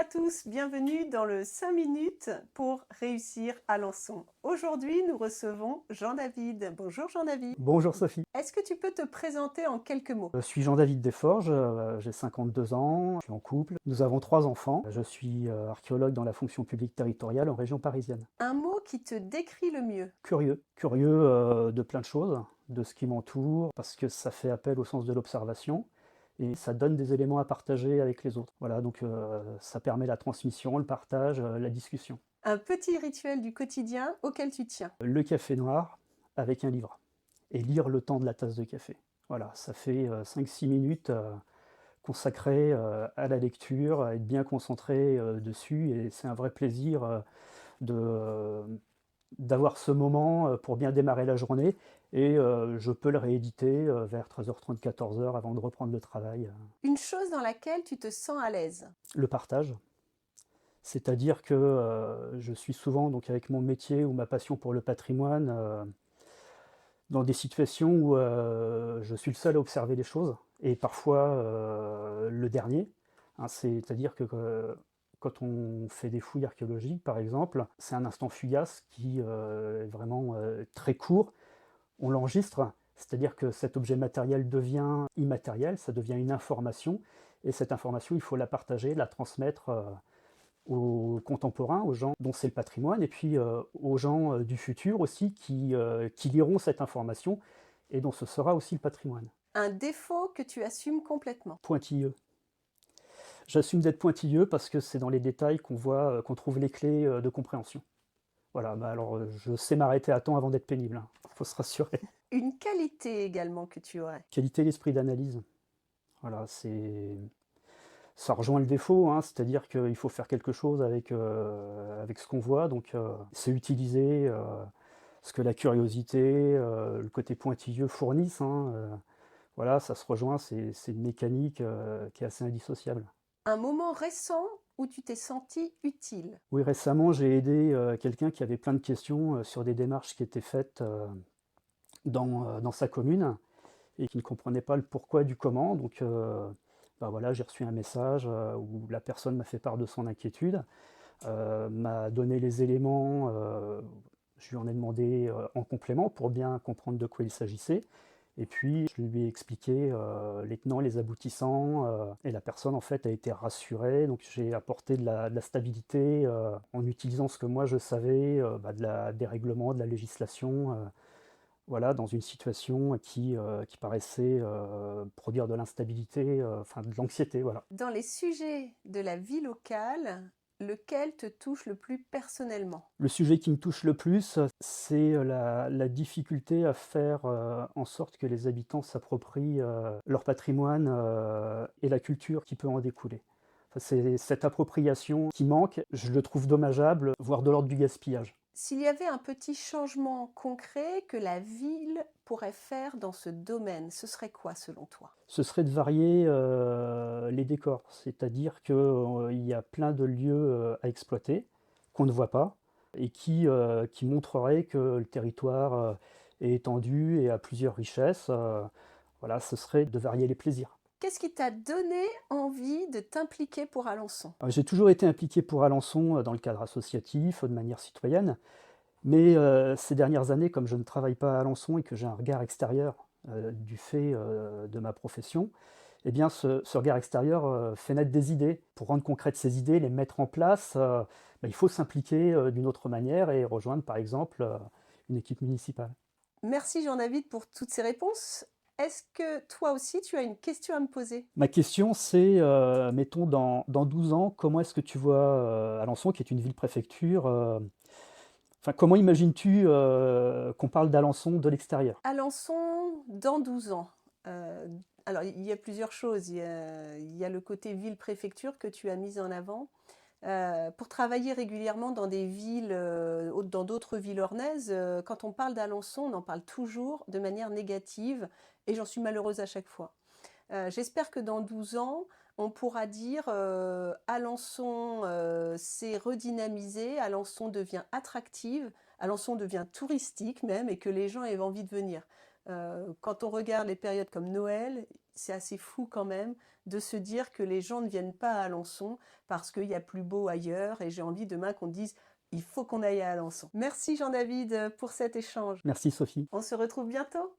tous, bienvenue dans le 5 minutes pour réussir Alençon. Aujourd'hui, nous recevons Jean-David. Bonjour Jean-David. Bonjour Sophie, Est-ce que tu peux te présenter en quelques mots? je suis Jean-David Desforges, j'ai 52 ans, je suis en couple, nous avons 3 enfants, je suis archéologue dans la fonction publique territoriale en région parisienne. Un mot qui te décrit le mieux. Curieux de plein de choses, de ce qui m'entoure, parce que ça fait appel au sens de l'observation et ça donne des éléments à partager avec les autres. Voilà, donc ça permet la transmission, le partage, la discussion. Un petit rituel du quotidien auquel tu tiens. Le café noir avec un livre et lire le temps de la tasse de café. Voilà, ça fait 5-6 minutes consacrées à la lecture, à être bien concentré dessus et c'est un vrai plaisir de, d'avoir ce moment pour bien démarrer la journée et je peux le rééditer vers 13h30, 14h avant de reprendre le travail. Une chose dans laquelle tu te sens à l'aise. Le partage, c'est-à-dire que je suis souvent donc avec mon métier ou ma passion pour le patrimoine dans des situations où je suis le seul à observer les choses et parfois le dernier. Hein, c'est-à-dire que quand on fait des fouilles archéologiques, par exemple, c'est un instant fugace qui est vraiment très court. On l'enregistre, c'est-à-dire que cet objet matériel devient immatériel, ça devient une information, et cette information, il faut la partager, la transmettre aux contemporains, aux gens dont c'est le patrimoine, et puis aux gens du futur aussi qui liront cette information et dont ce sera aussi le patrimoine. Un défaut que tu assumes complètement. Pointilleux. J'assume d'être pointilleux parce que c'est dans les détails qu'on voit, qu'on trouve les clés de compréhension. Voilà, bah alors je sais m'arrêter à temps avant d'être pénible, hein. Faut se rassurer. Une qualité également que tu aurais. Qualité, l'esprit d'analyse. Voilà, ça rejoint le défaut, hein, c'est-à-dire qu'il faut faire quelque chose avec ce qu'on voit, donc c'est utiliser ce que la curiosité, le côté pointilleux fournissent, hein, voilà, ça se rejoint, c'est une mécanique qui est assez indissociable. Un moment récent où tu t'es senti utile. Oui, récemment, j'ai aidé quelqu'un qui avait plein de questions sur des démarches qui étaient faites dans sa commune et qui ne comprenait pas le pourquoi du comment. Donc, bah voilà, j'ai reçu un message où la personne m'a fait part de son inquiétude, m'a donné les éléments, je lui en ai demandé en complément pour bien comprendre de quoi il s'agissait. Et puis, je lui ai expliqué les tenants, les aboutissants, et la personne en fait a été rassurée. Donc, j'ai apporté de la stabilité en utilisant ce que moi je savais, bah, des règlements, de la législation. Voilà, dans une situation qui paraissait produire de l'instabilité, enfin de l'anxiété, voilà. Dans les sujets de la vie locale, lequel te touche le plus personnellement? Le sujet qui me touche le plus, c'est la difficulté à faire en sorte que les habitants s'approprient leur patrimoine et la culture qui peut en découler. Enfin, c'est cette appropriation qui manque, je le trouve dommageable, voire de l'ordre du gaspillage. S'il y avait un petit changement concret que la ville pourrait faire dans ce domaine, ce serait quoi selon toi? Ce serait de varier les décors, c'est-à-dire qu'il y a plein de lieux à exploiter qu'on ne voit pas et qui montreraient que le territoire est étendu et a plusieurs richesses. Voilà, ce serait de varier les plaisirs. Qu'est-ce qui t'a donné envie de t'impliquer pour Alençon? J'ai toujours été impliqué pour Alençon dans le cadre associatif, de manière citoyenne, mais ces dernières années, comme je ne travaille pas à Alençon et que j'ai un regard extérieur du fait de ma profession, eh bien ce regard extérieur fait naître des idées. Pour rendre concrètes ces idées, les mettre en place, bah, il faut s'impliquer d'une autre manière et rejoindre par exemple une équipe municipale. Merci Jean-David pour toutes ces réponses. Est-ce que toi aussi tu as une question à me poser? Ma question c'est, mettons dans 12 ans, comment est-ce que tu vois Alençon, qui est une ville-préfecture, enfin comment imagines-tu qu'on parle d'Alençon de l'extérieur? Alençon dans 12 ans. Euh, alors il y a plusieurs choses. Il y a le côté ville-préfecture que tu as mis en avant. Pour travailler régulièrement dans des villes, dans d'autres villes ornaises, quand on parle d'Alençon, on en parle toujours de manière négative et j'en suis malheureuse à chaque fois. J'espère que dans 12 ans, on pourra dire Alençon s'est redynamisé, Alençon devient attractive, Alençon devient touristique même et que les gens aient envie de venir. Quand on regarde les périodes comme Noël, c'est assez fou quand même de se dire que les gens ne viennent pas à Alençon parce qu'il y a plus beau ailleurs et j'ai envie demain qu'on dise il faut qu'on aille à Alençon. Merci Jean-David pour cet échange. Merci Sophie. On se retrouve bientôt.